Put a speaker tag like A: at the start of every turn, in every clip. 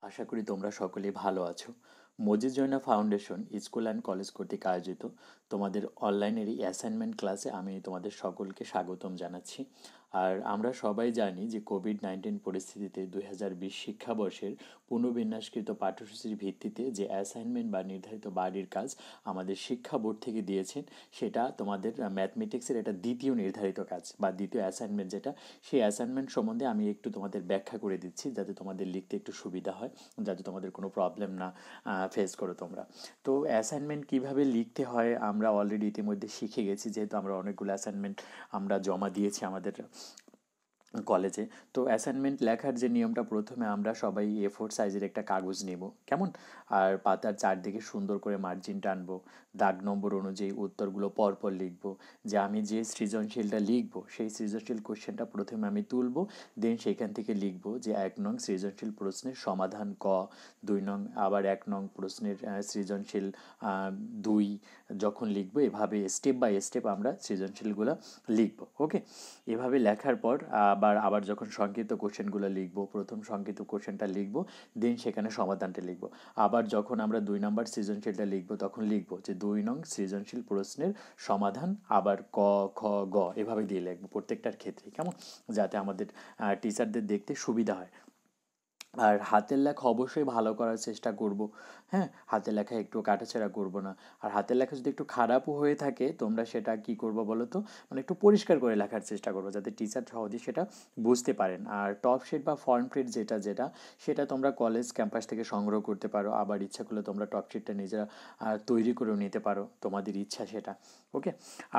A: আশা করি তোমরা সকলেই ভালো আছো। Majid Joina foundation school and college কর্তৃক আয়োজিত তোমাদের অনলাইনের এই অ্যাসাইনমেন্ট ক্লাসে আমি তোমাদের সকলকে স্বাগতম জানাচ্ছি। আর আমরা সবাই জানি যে কোভিড-19 পরিস্থিতিতে 2020 শিক্ষাবর্ষের পুনর্বিন্যাসকৃত পাঠ্যসূচির ভিত্তিতে যে অ্যাসাইনমেন্ট বা নির্ধারিত বাড়ির কাজ আমাদের শিক্ষা বোর্ড থেকে দিয়েছেন, সেটা তোমাদের ম্যাথমেটিক্সের এটা দ্বিতীয় নির্ধারিত কাজ বা দ্বিতীয় অ্যাসাইনমেন্ট যেটা, সেই অ্যাসাইনমেন্ট সম্বন্ধে আমি একটু তোমাদের ব্যাখ্যা করে দিচ্ছি যাতে তোমাদের লিখতে একটু সুবিধা হয়, যাতে তোমাদের কোনো প্রবলেম না ফেস করো তোমরা। তো অ্যাসাইনমেন্ট কিভাবে লিখতে হয় আমরা অলরেডি ইতিমধ্যে শিখে গেছি, যেহেতু আমরা অনেকগুলো অ্যাসাইনমেন্ট আমরা জমা দিয়েছি আমাদের কলেজে। তো অ্যাসাইনমেন্ট লেখার যে নিয়মটা, প্রথমে আমরা সবাই A4 সাইজের একটা কাগজ নেব, কেমন? আর পাতার চারদিকে সুন্দর করে মার্জিন টানবো, দাগ নম্বর অনুযায়ী উত্তরগুলো পরপর লিখব। যে আমি যে সৃজনশীলটা লিখব সেই সৃজনশীল কোশ্চেনটা প্রথমে আমি তুলব, দেন সেখান থেকে লিখব যে 1 নং সৃজনশীল প্রশ্নের সমাধান ক, 2 নং আবার 1 নং প্রশ্নের সৃজনশীল 2 যখন লিখব, এভাবে স্টেপ বাই স্টেপ আমরা সৃজনশীলগুলো লিখব। ওকে, এভাবে লেখার পর আবার যখন সংক্ষিপ্ত কোশ্চেনগুলো লিখব, প্রথম সংক্ষিপ্ত কোশ্চেনটা লিখব, দেন সেখানে সমাধানটা লিখব। আবার যখন আমরা 2 নম্বর সৃজনশীলটা লিখব, তখন লিখব যে 2 নং সৃজনশীল প্রশ্নের সমাধান আবার ক, খ, গ এভাবে দিয়ে লিখব প্রত্যেকটার ক্ষেত্রে, কেমন? যাতে আমাদের টিচারদের দেখতে সুবিধা হয়। আর হাতের লেখা অবশ্যই ভালো করার চেষ্টা করব। হ্যাঁ, হাতের লেখা একটু কাটাছেঁড়া করব না। আর হাতের লেখা যদি একটু খারাপও হয়ে থাকে, তোমরা সেটা কি করবো বলো তো, মানে একটু পরিষ্কার করে লেখার চেষ্টা করবো যাতে টিচার সহজেই সেটা বুঝতে পারেন। আর টপ শিট বা ফর্ম ফিট যেটা সেটা তোমরা কলেজ ক্যাম্পাস থেকে সংগ্রহ করতে পারো, আবার ইচ্ছা করলে তোমরা টপ শিটটা নিজেরা তৈরি করেও নিতে পারো, তোমাদের ইচ্ছা সেটা। ওকে,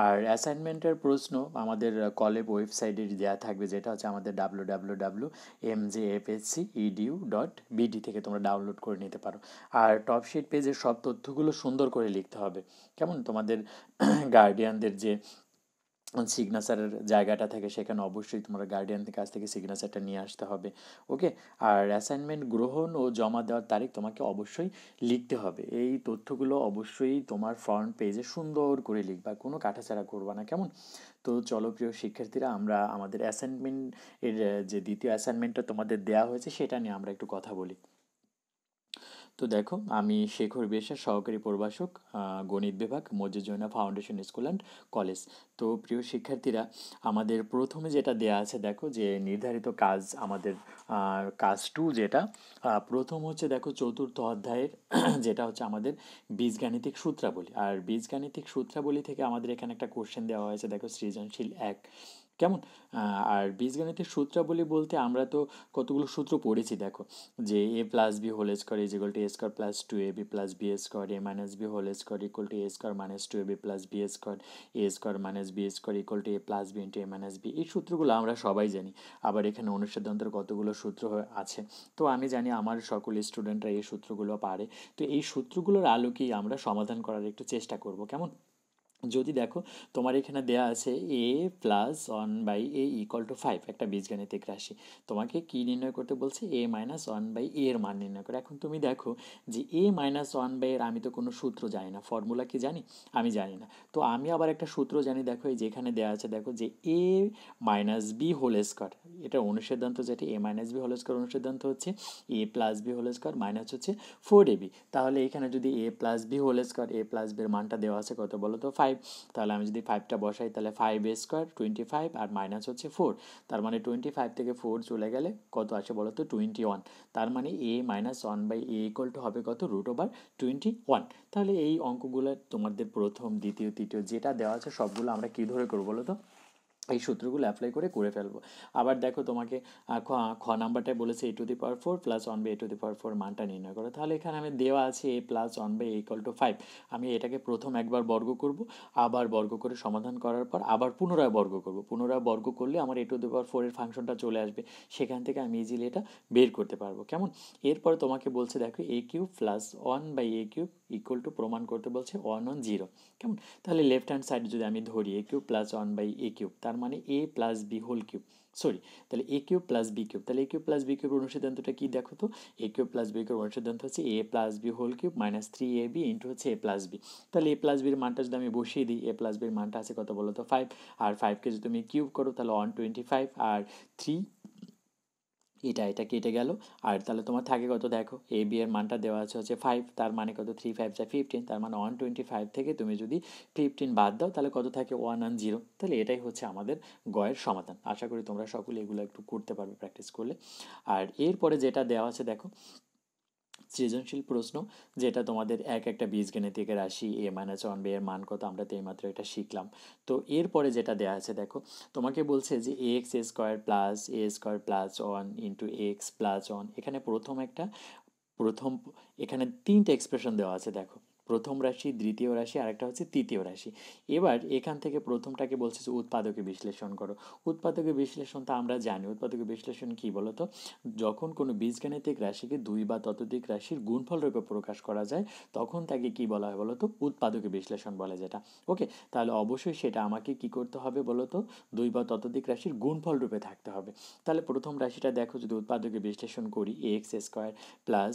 A: আর অ্যাসাইনমেন্টের প্রশ্ন আমাদের কলেজ ওয়েবসাইটে দেওয়া থাকবে, যেটা হচ্ছে আমাদের www.mjfscedu.bd থেকে তোমরা ডাউনলোড করে নিতে পারো। আর টপশিট পেজের সব তথ্যগুলো সুন্দর করে লিখতে হবে, কেমন? তোমাদের গার্ডিয়ানদের যে সিগনেচারের জায়গাটা থাকে, সেখানে অবশ্যই তোমরা গার্ডিয়ানদের কাছ থেকে সিগনেচারটা নিয়ে আসতে হবে। ওকে, আর অ্যাসাইনমেন্ট গ্রহণ ও জমা দেওয়ার তারিখ তোমাকে অবশ্যই লিখতে হবে। এই তথ্যগুলো অবশ্যই তোমার ফ্রন্ট পেজে সুন্দর করে লিখবা, কোনো কাটাছাড়া করবা না, কেমন? তো চলো প্রিয় শিক্ষার্থীরা, আমরা আমাদের অ্যাসাইনমেন্ট এর যে দ্বিতীয় অ্যাসাইনমেন্টটা তোমাদের দেওয়া হয়েছে সেটা নিয়ে আমরা একটু কথা বলি। তো দেখো, আমি শেখর বিশ্বাস, সহকারী প্রভাষক, গণিত বিভাগ, Majid Joina foundation school and college. তো প্রিয় শিক্ষার্থীরা, আমাদের প্রথমে যেটা দেয়া আছে, দেখো যে নির্ধারিত কাজ আমাদের কাজ 2 যেটা, প্রথম হচ্ছে দেখো চতুর্থ অধ্যায়ের যেটা হচ্ছে আমাদের বীজগাণিতিক সূত্রাবলী। আর বীজগাণিতিক সূত্রাবলী থেকে আমাদের এখানে একটা কোশ্চেন দেওয়া হয়েছে, দেখো সৃজনশীল 1, কেমন? আর বীজগণিতের সূত্রাবলী বলতে আমরা তো কতগুলো সূত্র পড়েছি, দেখো যে a+b² = a² + 2ab + b² a-2ab + b² a² - b² এই সূত্রগুলো আমরা সবাই জানি। আবার এখানে অনুসাধারণের কতগুলো সূত্র আছে, তো আমি জানি আমার সকল স্টুডেন্টরা এই সূত্রগুলো পারে। তো এই সূত্রগুলোর আলোকেই আমরা সমাধান করার একটু চেষ্টা করব, কেমন? যদি দেখো তোমার এখানে দেয়া আছে a+1/a = 5, একটা বীজগাণিতিক রাশি। তোমাকে কি নির্ণয় করতে বলছে? a-1/a এর মান নির্ণয় করে। এখন তুমি দেখো যে a-1/a এর আমি তো কোনো সূত্র জানি না, ফর্মুলা কি জানি? আমি জানি না। তো আমি আবার একটা সূত্র জানি, দেখো এই যেখানে দেওয়া আছে, দেখো যে a-b² এটা অনুসিদ্ধান্ত, যেটা a-b² অনুসিদ্ধান্ত হচ্ছে a+b² মাইনাস হচ্ছে 4ab। তাহলে এখানে যদি a+b² এর মানটা দেওয়া আছে কত বলো তো? 5। তাহলে আমি যদি 5টা বসাই, তাহলে 5a² 25 আর মাইনাস হচ্ছে 4। তার মানে 25 থেকে 4 চলে গেলে কত আসে বলো তো? 21। তার মানে a-1/a হবে কত? √21। তাহলে এই অঙ্কগুলো তোমাদের প্রথম, দ্বিতীয়, তৃতীয় যেটা দেওয়া আছে সবগুলো আমরা কি ধরে করবো বলো তো? এই সূত্রগুলো অ্যাপ্লাই করে ফেলবো। আবার দেখো তোমাকে খ খ নাম্বারটায় বলেছে a⁴ + 1/a⁴ মানটা নির্ণয় করো। তাহলে এখানে আমি দেওয়া আছে a+1/a = 5। আমি এটাকে প্রথম একবার বর্গ করব, আবার বর্গ করে সমাধান করার পর আবার পুনরায় বর্গ করব। পুনরায় বর্গ করলে আমার a⁴ এর ফাংশনটা চলে আসবে, সেখান থেকে আমি ইজিলি এটা বের করতে পারবো, কেমন? এরপর তোমাকে বলছে দেখো a³ + 1/a³ = প্রমাণ করতে বলছে 1 on 0, কেমন? তাহলে লেফট হ্যান্ড সাইড যদি আমি ধরি a³ + 1/a³, তার মানে a+b³ সরি, তাহলে a³ + b³, তাহলে a³ + b³ অনুসিদ্ধান্তটা কি দেখো তো? a³ + b³ অনুসিদ্ধান্ত হচ্ছে a+b³ - 3ab হচ্ছে a+b। তাহলে a+b এর মানটা যদি আমি বসিয়ে দিই, a+b এর মানটা আছে কত বলো তো? 5। আর 5কে যদি তুমি কিউব করো তাহলে 125, আর 3 এটা কেটে গেল। আর তাহলে তোমার থাকে কত দেখো, এ বি এর মানটা দেওয়া আছে হচ্ছে 5, তার মানে কত 3 5 যা 15, তার মানে 125 থেকে তুমি যদি 15 বাদ দাও তাহলে কত থাকে 1 আর 0। তাহলে এটাই হচ্ছে আমাদের গয়ের সমাধান। আশা করি তোমরা সকলে এগুলো একটু করতে পারবে প্র্যাকটিস করলে। আর এরপরে যেটা দেওয়া আছে দেখো, সৃজনশীল প্রশ্ন, যেটা তোমাদের একটা বীজগণিতিক রাশি a-1 এর মান কত, আমরা তো এইমাত্র এটা শিখলাম। তো এরপরে যেটা দেওয়া আছে দেখো, তোমাকে বলছে যে ax² + a² + 1 into x plus 1, এখানে প্রথম এখানে তিনটে এক্সপ্রেশন দেওয়া আছে দেখো, প্রথম রাশি, দ্বিতীয় রাশি, আরেকটা হচ্ছে তৃতীয় রাশি। এবার এখান থেকে প্রথমটাকে বলছে যে উৎপাদকে বিশ্লেষণ করো। উৎপাদকে বিশ্লেষণ তো আমরা জানি, উৎপাদকে বিশ্লেষণ কি বলতো, যখন কোনো বীজগাণিতিক রাশিকে দুই বা ততোধিক রাশির গুণফল রূপে প্রকাশ করা যায় তখন তাকে কি বলা হয় বলতো, উৎপাদকে বিশ্লেষণ বলে যেটা। ওকে, তাহলে অবশ্যই সেটা আমাকে কি করতে হবে বলতো, দুই বা ততোধিক রাশির গুণফল রূপে থাকতে হবে। তাহলে প্রথম রাশিটা দেখো, যদি উৎপাদকে বিশ্লেষণ করি, ax² plus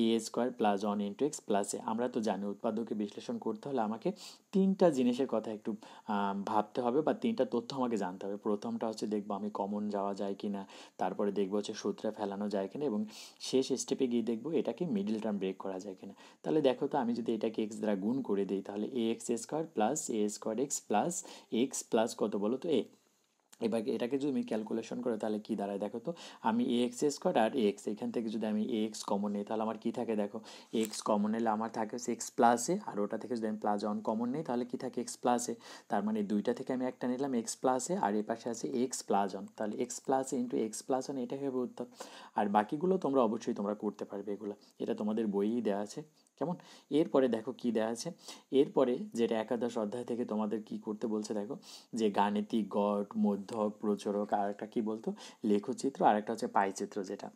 A: a² + 1 into x plus a, আমরা তো জানি উৎপাদকে বিশ্লেষণ করতে হলে আমাকে তিনটা জিনিসের কথা একটু ভাবতে হবে, বা তিনটা তথ্য আমাকে জানতে হবে। প্রথমটা হচ্ছে দেখবো আমি কমন যাওয়া যায় কি না, তারপরে দেখবো হচ্ছে সূত্রে ফেলানো যায় কিনা, এবং শেষ স্টেপে গিয়ে দেখবো এটাকে মিডিল টার্ম ব্রেক করা যায় কিনা। তাহলে দেখো তো, আমি যদি এটাকে এক্স দ্বারা গুণ করে দিই তাহলে ax² plus a² plus x plus কত বলো তো, এবার এটাকে যদি আমি ক্যালকুলেশন করে তাহলে কি দাঁড়ায় দেখো তো, আমি ax² আর এক্স, এখান থেকে যদি আমি এক্স কমন নিই তাহলে আমার কি থাকে দেখো, এক্স কমন নিলে আমার থাকে হচ্ছে এক্স প্লাস এ, আর ওটা থেকে যদি আমি +1 কমন নিই তাহলে কি থাকে এক্স প্লাস এ। তার মানে দুইটা থেকে আমি একটা নিলাম এক্স প্লাস এ, আর এর পাশে আছে এক্স প্লাস 1, তাহলে এক্স প্লাস এ ইন্টু এক্স প্লাস 1, এটাই হবে উত্তর। আর বাকিগুলো তোমরা অবশ্যই তোমরা করতে পারবে এগুলো, এটা তোমাদের বইয়েই দেওয়া আছে। কেমন? এরপরে দেখো কি দেওয়া আছে, এরপরে যেটা একাদশ অধ্যায় থেকে তোমাদের কি করতে বলছে দেখো, যে গাণিতিক গড়, মধ্যক, প্রচুরক, আর একটা কি বলতো, লেখচিত্র, আর একটা হচ্ছে পাইচিত্র যেটা।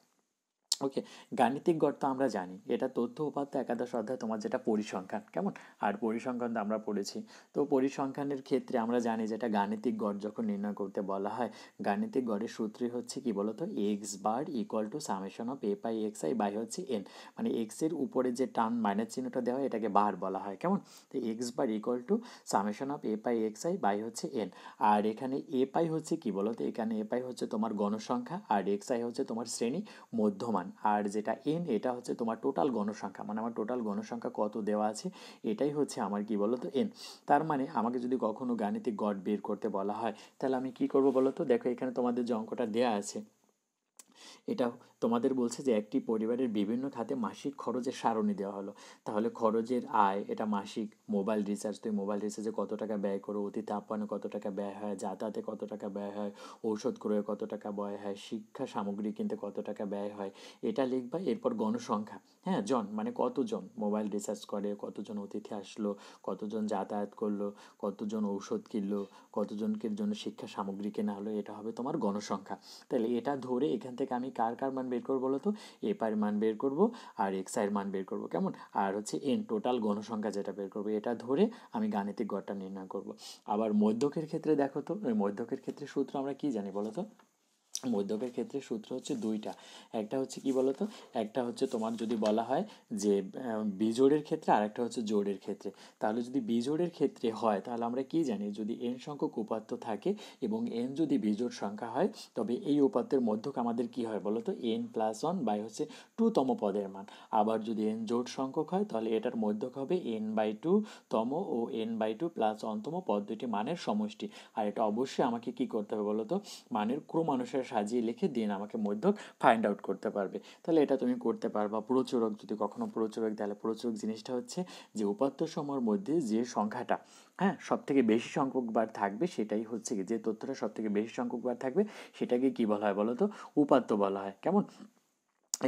A: ওকে, গাণিতিক গড় তো আমরা জানি, এটা তথ্য উপাত্ত একাদশ অধ্যায় তোমার যেটা পরিসংখ্যান, কেমন? আর পরিসংখ্যান তো আমরা পড়েছি। তো পরিসংখ্যানের ক্ষেত্রে আমরা জানি যেটা গাণিতিক গড় যখন নির্ণয় করতে বলা হয়, গাণিতিক গড়ের সূত্রই হচ্ছে কি বলতো, x bar equal to summation of a pi x i by হচ্ছে এন, মানে এক্স এর উপরে যে টান মাইনাস চিহ্নটা দেওয়া হয় এটাকে বার বলা হয়, কেমন? তো x bar equal to summation of a pi x i by হচ্ছে এন। আর এখানে এ পাই হচ্ছে কি বলতো, এখানে এ পাই হচ্ছে তোমার গণসংখ্যা, আর এক্স আই হচ্ছে তোমার শ্রেণী মধ্যমান, আর যেটা এন এটা হচ্ছে তোমার টোটাল গণসংখ্যা, মানে আমার টোটাল গণসংখ্যা কত দেওয়া আছে এটাই হচ্ছে আমার কি বলতো এন। তার মানে আমাকে যদি কখনো গাণিতিক গড় বের করতে বলা হয় তাহলে আমি কি করব বলতো, দেখো এখানে তোমাদের যে অঙ্কটা দেওয়া আছে, এটা তোমাদের বলছে যে একটি পরিবারের বিভিন্ন খাতে মাসিক খরচের সারণী দেওয়া হলো। তাহলে খরচের আয়, এটা মাসিক মোবাইল রিচার্জ, তুই মোবাইল রিচার্জে কত টাকা ব্যয় করো, অতিথি আপ্যায়নে কত টাকা ব্যয় হয়, যাতায়াতে কত টাকা ব্যয় হয়, ঔষধ ক্রয়ে কত টাকা ব্যয় হয়, শিক্ষা সামগ্রী কিনতে কত টাকা ব্যয় হয়, এটা লিখবা। এরপর গণসংখ্যা, হ্যাঁ, জন মানে কতজন মোবাইল রিচার্জ করে, কতজন অতিথি আসলো, কতজন যাতায়াত করলো, কতজন ঔষধ কিনলো, কতজনকে জন্য শিক্ষা সামগ্রী কেনা হলো, এটা হবে তোমার গণসংখ্যা। তাহলে এটা ধরে এখান থেকে আমি কার কার মান বের করবো বলো তো, এ পায়ের মান বের করব, আর এক্স আয়ের মান বের করব, কেমন? আর হচ্ছে এন টোটাল গণসংখ্যা যেটা বের করবো, এটা ধরে আমি গাণিতিক গড়টা নির্ণয় করব। আবার মধ্যকের ক্ষেত্রে দেখো তো, ওই মধ্যকের ক্ষেত্রে সূত্র আমরা কি জানি বলো তো, মধ্যকের ক্ষেত্রে সূত্র হচ্ছে দুইটা। একটা হচ্ছে কি বলতো, একটা হচ্ছে তোমার যদি বলা হয় যে বিজোড়ের ক্ষেত্রে, আর একটা হচ্ছে জোড়ের ক্ষেত্রে। তাহলে যদি বিজোড়ের ক্ষেত্রে হয় তাহলে আমরা কি জানি, যদি এন সংখ্যক উপাত্ত থাকে এবং এন যদি বিজোড় সংখ্যা হয় তবে এই উপাত্তের মধ্যক আমাদের কি হয় বলতো, এন প্লাস 1 বাই হচ্ছে 2তম পদের মান। আবার যদি এন জোড় সংখ্যক হয় তাহলে এটার মধ্যক হবে এন বাই 2 তম ও এন বাই 2 প্লাস 1তম পদ, দুটি মানের সমষ্টি। আর এটা অবশ্যই আমাকে কি করতে হবে বলতো, মানের ক্রমানুসারে সাজিয়ে লিখে দিন আমাকে মধ্যক ফাইন্ড আউট করতে পারবে। তাহলে এটা তুমি করতে পারবা। প্রচুরক, যদি কখনো প্রচুরক, তাহলে প্রচুরক জিনিসটা হচ্ছে যে উপাত্ত সমূহের মধ্যে যে সংখ্যাটা, হ্যাঁ, সব থেকে বেশি সংখ্যক বার থাকবে সেটাই হচ্ছে কি, যে তথ্যটা সব থেকে বেশি সংখ্যক বার থাকবে সেটাকে কি বলা হয় বলো তো, উপাত্ত বলা হয়, কেমন?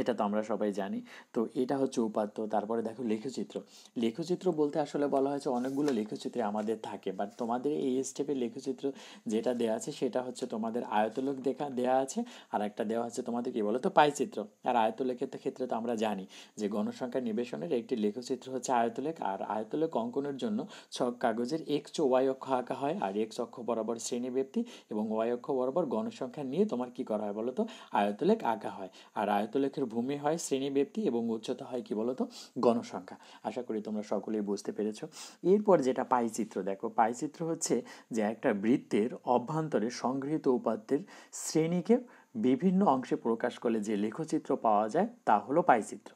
A: এটা তো আমরা সবাই জানি। তো এটা হচ্ছে উপাত্ত। তারপরে দেখো লেখচিত্র। লেখচিত্র বলতে আসলে বলা হয়েছে অনেকগুলো লেখচিত্র আমাদের থাকে, বাট তোমাদের এই স্টেপের লেখচিত্র যেটা দেওয়া আছে সেটা হচ্ছে তোমাদের আয়তলেখ দেওয়া আছে, আর একটা দেওয়া আছে তোমাদের কি বলো তো পাইচিত্র। আর আয়তলেখের ক্ষেত্রে তো আমরা জানি যে গণসংখ্যা নিবেশনের একটি লেখচিত্র হচ্ছে আয়তলেখ, আর আয়তলেখ অঙ্কনের জন্য ছক কাগজের এক্স ও ওয়াই অক্ষ আঁকা হয়, আর এক্স অক্ষ বরাবর শ্রেণীব্যাপ্তি এবং ওয়াই অক্ষ বরাবর গণসংখ্যা নিয়ে তোমার কি করা হয় বলো তো, আয়তলেখ আঁকা হয়। আর আয়তলেখের ভূমি হয় শ্রেণীব্যাপ্তি এবং উচ্চতা হয় কি বলতো, গণসংখ্যা। আশা করি তোমরা সকলেই বুঝতে পেরেছো। এরপর যেটা পাইচিত্র, দেখো পাইচিত্র হচ্ছে যে একটা বৃত্তের অভ্যন্তরে সংগৃহীত উপাত্তের শ্রেণীকে বিভিন্ন অংশে প্রকাশ করলে যে লেখচিত্র পাওয়া যায় তা হলো পাইচিত্র।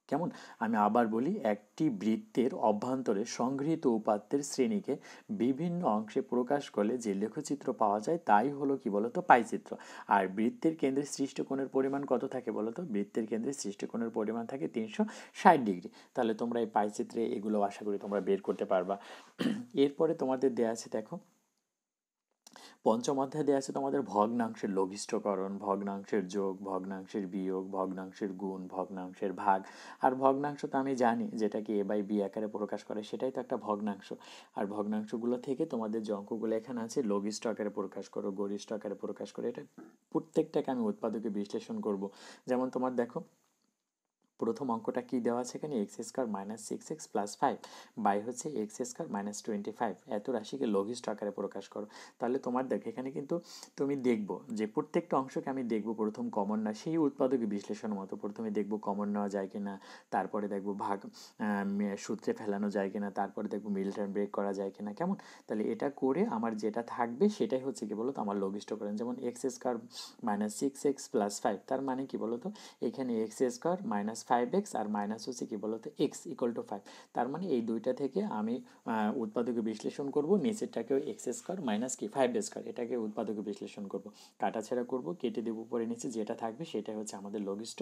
A: কেমন? আমি আবার বলি, একটি বৃত্তের অভ্যন্তরে সংগৃহীত উপাত্তের শ্রেণীকে বিভিন্ন অংশে প্রকাশ করলে যে লেখচিত্র পাওয়া যায় তাই হলো কি বলতো পাইচিত্র। আর বৃত্তের কেন্দ্রে সৃষ্ট কোণের পরিমাণ কত থাকে বলতো? বৃত্তের কেন্দ্রে সৃষ্ট কোণের পরিমাণ থাকে 360 ডিগ্রি। তাহলে তোমরা এই পাইচিত্রে এগুলো আশা করি তোমরা বের করতে পারবা। এরপরে তোমাদের দেয়া আছে, দেখো পঞ্চম অধ্যায়ে দেওয়া আছে তোমাদের ভগ্নাংশের লঘিষ্ঠকরণ, ভগ্নাংশের যোগ, ভগ্নাংশের বিয়োগ, ভগ্নাংশের গুণ, ভগ্নাংশের ভাগ। আর ভগ্নাংশ তো আমি জানি যেটাকে এ বাই বি আকারে প্রকাশ করে, সেটাই তো একটা ভগ্নাংশ। আর ভগ্নাংশগুলো থেকে তোমাদের যে অঙ্কগুলো এখানে আছে লঘিষ্ঠ আকারে প্রকাশ করো, গরিষ্ঠ আকারে প্রকাশ করো, এটা প্রত্যেকটাকে আমি উৎপাদকে বিশ্লেষণ করব। যেমন তোমার দেখো প্রথম অঙ্কটা কি দেওয়া আছে এখানে, x square minus 6x plus 5 by হচ্ছে এক্স স্কোয়ার মাইনাস 25, এত রাশিকে লঘিষ্ঠ আকারে প্রকাশ করো। তাহলে তোমার দেখো এখানে কিন্তু তুমি দেখবো যে প্রত্যেকটা অংশকে আমি দেখবো প্রথম কমন না, সেই উৎপাদকে বিশ্লেষণের মতো প্রথমে দেখবো কমন নেওয়া যায় কিনা, তারপরে দেখবো ভাগ সূত্রে ফেলানো যায় কিনা, তারপরে দেখবো মিল টার্ম ব্রেক করা যায় কিনা। কেমন? তাহলে এটা করে আমার যেটা থাকবে সেটাই হচ্ছে কি বলতো আমার লঘিষ্ঠকরণ। যেমন x square minus 6x plus 5, তার মানে কি বলতো এখানে এক্স স্কোয়ার মাইনাস 5x আর মাইনাস হচ্ছে কি বলতো এক্স ইকুয়াল টু 5। তার মানে এই দুইটা থেকে আমি উৎপাদকে বিশ্লেষণ করব, নিচেরটাকেও এক্স স্কোয়ার মাইনাস কি 5 স্কোয়ার, এটাকে উৎপাদকে বিশ্লেষণ করব, কাটাছেড়া করব, কেটে দেবো পরে নিচে যেটা থাকবে সেটাই হচ্ছে আমাদের লঘিষ্ঠ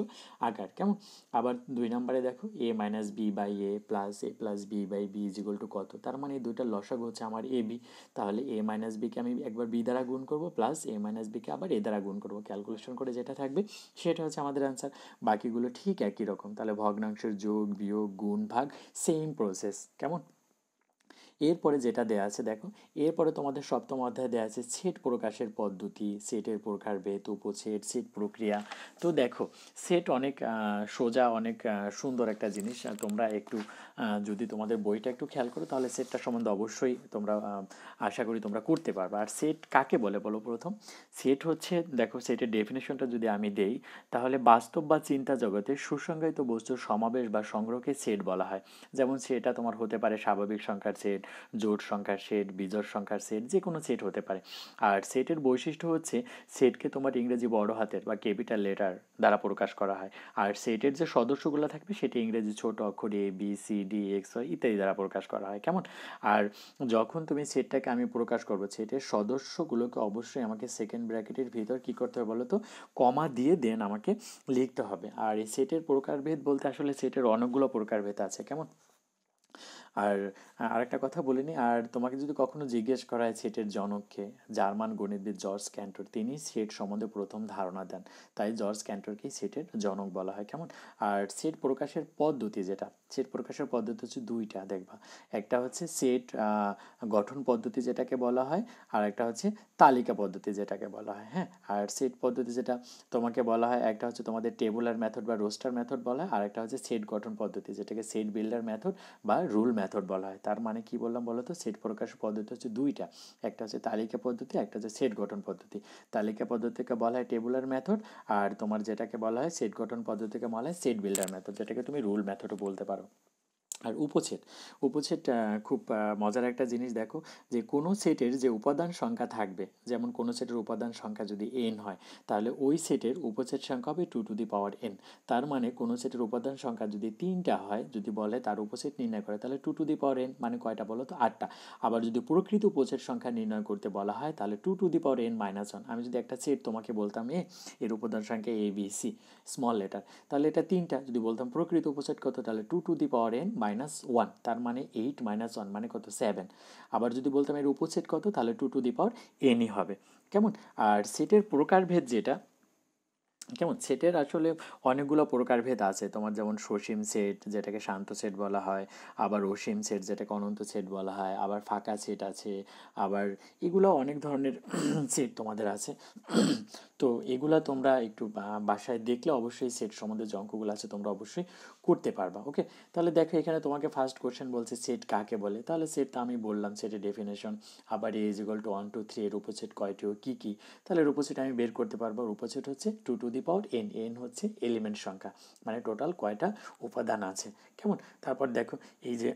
A: আকার। কেমন? আবার 2 নম্বরে দেখো a minus b by a plus b by b is equal to কত, তার মানে এই দুইটার লসাগু হচ্ছে আমার এ বি। তাহলে এ মাইনাস বিকে আমি একবার বি দ্বারা গুণ করব, প্লাস এ মাইনাস বিকে আবার এ দ্বারা গুণ করব, ক্যালকুলেশন করে যেটা থাকবে সেটা হচ্ছে আমাদের অ্যান্সার। বাকিগুলো ঠিক একই রকম। তাহলে ভগ্নাংশের যোগ, বিয়োগ, গুণ, ভাগ সেম প্রসেস। কেমন? এরপরে যেটা দেয়া আছে দেখো, এরপরে তোমাদের সপ্তম অধ্যায়ে দেয়া আছে সেট প্রকাশের পদ্ধতি, সেটের প্রকারভেদ, উপসেট, সেট প্রক্রিয়া। তো দেখো সেট অনেক সোজা, অনেক সুন্দর একটা জিনিস। তোমরা একটু যদি তোমাদের বইটা একটু খেয়াল করো তাহলে সেটটা সম্বন্ধে অবশ্যই তোমরা আশা করি তোমরা করতে পারবে। আর সেট কাকে বলে বলো প্রথম? সেট হচ্ছে, দেখো সেটের ডেফিনেশনটা যদি আমি দেই তাহলে বাস্তব বা চিন্তা জগতে সুসংজ্ঞায়িত বস্তুর সমাবেশ বা সংগ্রহকে সেট বলা হয়। যেমন সেটা তোমার হতে পারে স্বাভাবিক সংখ্যার সেট, জোড় সংখ্যার সেট, বিজোড় সংখ্যার সেট, যে কোনো সেট হতে পারে। আর সেটের বৈশিষ্ট্য হচ্ছে সেটকে তোমার ইংরেজি বড় হাতের বা ক্যাপিটাল লেটার দ্বারা প্রকাশ করা হয়। আর সেটের যে সদস্যগুলো থাকবে সেটি ইংরেজি ছোট অক্ষর a b c d x y ইত্যাদি দ্বারা প্রকাশ করা হয়। কেমন? আর যখন তুমি সেটটাকে আমি প্রকাশ করবো, সেটের সদস্যগুলোকে অবশ্যই আমাকে সেকেন্ড ব্র্যাকেটের ভিতর কী করতে হবে বলো তো, কমা দিয়ে দেন আমাকে লিখতে হবে। আর এই সেটের প্রকারভেদ বলতে আসলে সেটের অনেকগুলো প্রকারভেদ আছে। কেমন? আর আরেকটা কথা বলিনি, আর তোমাকে যদি কখনো জিজ্ঞেস করা হয় সেটের জনককে, জার্মান গণিতবিদ জর্জ ক্যান্টর, তিনি সেট সম্বন্ধে প্রথম ধারণা দেন, তাই জর্জ ক্যান্টরকেই সেটের জনক বলা হয়। কেমন? আর সেট প্রকাশের পদ্ধতি যেটা, সেট প্রকাশের পদ্ধতি হচ্ছে দুইটা দেখবা, একটা হচ্ছে সেট গঠন পদ্ধতি যেটাকে বলা হয়, আর একটা হচ্ছে তালিকা পদ্ধতি যেটাকে বলা হয়। হ্যাঁ, আর সেট পদ্ধতি যেটা তোমাকে বলা হয়, একটা হচ্ছে তোমাদের টেবুলার মেথড বা রোস্টার মেথড বলা হয়, আর একটা হচ্ছে সেট গঠন পদ্ধতি যেটাকে সেট বিল্ডার মেথড বা রুল মেথড বলা হয়। তার মানে কি বললাম বলো তো, সেট প্রকাশ পদ্ধতি হচ্ছে দুইটা, একটা হচ্ছে তালিকা পদ্ধতি, একটা হচ্ছে সেট গঠন পদ্ধতি। তালিকা পদ্ধতিকে বলা হয় টেবুলার মেথড, আর তোমার যেটাকে বলা হয় সেট গঠন পদ্ধতিকে বলা হয় সেট বিল্ডার মেথড, যেটাকে তুমি রুল মেথডও বলতে পারো। আর উপসেট, উপসেট খুব মজার একটা জিনিস। দেখো যে কোনো সেটের যে উপাদান সংখ্যা থাকবে, যেমন কোনো সেটের উপাদান সংখ্যা যদি n হয় তাহলে ওই সেটের উপসেট সংখ্যা হবে 2n। তার মানে কোনো সেটের উপাদান সংখ্যা যদি 3টা হয়, যদি বলে তার উপসেট নির্ণয় করে, তাহলে 2n মানে কয়টা বলো তো, 8টা। আবার যদি প্রকৃত উপসেট সংখ্যা নির্ণয় করতে বলা হয় তাহলে 2n-1। আমি যদি একটা সেট তোমাকে বলতাম এর উপাদান সংখ্যা এ বি সি স্মল লেটার, তাহলে এটা 3টা। যদি বলতাম প্রকৃত উপসেট কত, তাহলে 2n-1, তার মানে 8 - 1 মানে কত, 7। আবার যদি বলতাম এর উপসেট কত, তাহলে 2n-ই হবে। কেমন? আর সেটের প্রকারভেদ যেটা, কেমন, সেটের আসলে অনেকগুলো প্রকারভেদ আছে তোমার, যেমন সসীম সেট যেটাকে শান্ত সেট বলা হয়, আবার অসীম সেট যেটাকে অনন্ত সেট বলা হয়, আবার ফাঁকা সেট আছে, আবার এগুলো অনেক ধরনের সেট তোমাদের আছে। তো এগুলা তোমরা একটু বাসায় দেখলে অবশ্যই সেট সম্বন্ধে যে অঙ্কগুলো আছে তোমরা অবশ্যই করতে পারবা। ওকে, তাহলে দেখো এখানে তোমাকে ফার্স্ট কোশ্চেন বলছে সেট কাকে বলে, তাহলে সেট তো আমি বললাম সেটের ডেফিনেশন। আবার এ ইজ ইকুয়াল টু 1 2 3 এর উপসেট কয়টি ও কী কী, তাহলে এর উপসেট আমি বের করতে পারবো। উপসেট হচ্ছে 2n হচ্ছে এলিমেন্ট সংখ্যা, মানে টোটাল কয়টা উপাদান আছে। কেমন? তারপর দেখো এই যে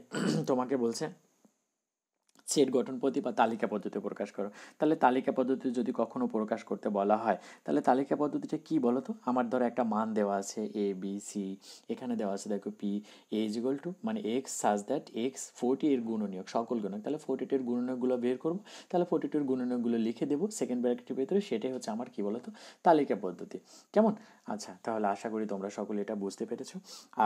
A: তোমাকে বলছে সেট গঠন পদ্ধতি বা তালিকা পদ্ধতি প্রকাশ করো। তাহলে তালিকা পদ্ধতি যদি কখনো প্রকাশ করতে বলা হয়, তাহলে তালিকা পদ্ধতিটা কী বলো তো? আমার ধরো একটা মান দেওয়া আছে এ বি সি, এখানে দেওয়া আছে দেখো P A is equal two মানে এক্স সাজ দ্যাট এক্স 40 এর গুণনীয়ক সকল গুণক, তাহলে 42 এর গুণনীয়কগুলো বের করবো, তাহলে 42 এর গুণনীয়কগুলো লিখে দেবো সেকেন্ড ব্র্যাকেটের ভেতরে, সেটাই হচ্ছে আমার কী বলো তো তালিকা পদ্ধতি। কেমন? আচ্ছা, তাহলে আশা করি তোমরা সকলে এটা বুঝতে পেরেছো।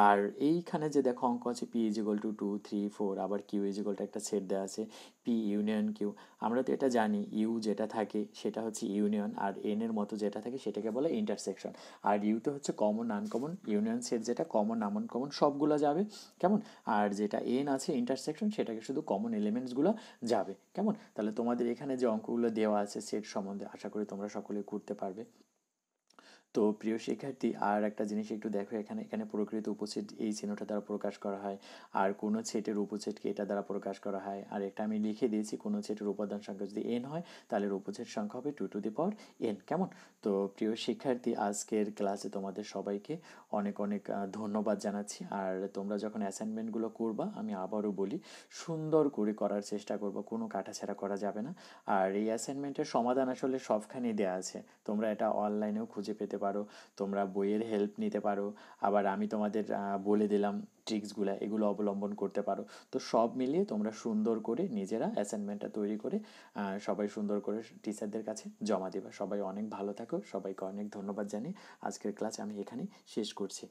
A: আর এইখানে যে দেখো অঙ্ক আছে পি ইজ ইকুয়াল টু 2 3 4, আবার কিউ ইজ ইকুয়াল টু একটা সেট দেওয়া আছে পি ইউনিয়ন কিউ। আমরা তো এটা জানি ইউ যেটা থাকে সেটা হচ্ছে ইউনিয়ন, আর এন এর মতো যেটা থাকে সেটাকে বলে ইন্টারসেকশন। আর ইউতে হচ্ছে কমন আনকমন, ইউনিয়ন সেট যেটা কমন আনকমন সবগুলো যাবে। কেমন? আর যেটা এন আছে ইন্টারসেকশন, সেটাকে শুধু কমন এলিমেন্টসগুলো যাবে। কেমন? তাহলে তোমাদের এখানে যে অঙ্কগুলো দেওয়া আছে সেট সম্বন্ধে আশা করি তোমরা সকলে করতে পারবে। তো প্রিয় শিক্ষার্থী, আর একটা জিনিস একটু দেখো, এখানে এখানে প্রকৃত উপসেট এই চিহ্নটা দ্বারা প্রকাশ করা হয়, আর কোনো সেটের উপসেটকে এটা দ্বারা প্রকাশ করা হয়। আর একটা আমি লিখে দিয়েছি, কোনো সেটের উপাদান সংখ্যা যদি এন হয় তাহলে এর উপসেট সংখ্যা হবে 2 টু দি পাওয়ার n। কেমন? তো প্রিয় শিক্ষার্থী, আজকের ক্লাসে তোমাদের সবাইকে অনেক অনেক ধন্যবাদ জানাচ্ছি। আর তোমরা যখন অ্যাসাইনমেন্টগুলো করবা, আমি আবারও বলি, সুন্দর করে করার চেষ্টা করবো, কোনো কাটাছেঁড়া করা যাবে না। আর এই অ্যাসাইনমেন্টের সমাধান আসলে সবখানেই দেওয়া আছে, তোমরা এটা অনলাইনেও খুঁজে পেতে পারো, তোমরা বইয়ের হেল্প নিতে পারো, আবার আমি তোমাদের বলে দিলাম ট্রিক্সগুলো, এগুলো অবলম্বন করতে পারো। তো সব মিলিয়ে তোমরা সুন্দর করে নিজেরা অ্যাসাইনমেন্টটা তৈরি করে সবাই সুন্দর করে টিচারদের কাছে জমা দেবে। সবাই অনেক ভালো থাকো, সবাইকে অনেক ধন্যবাদ জানিয়ে আজকের ক্লাস আমি এখানেই শেষ করছি।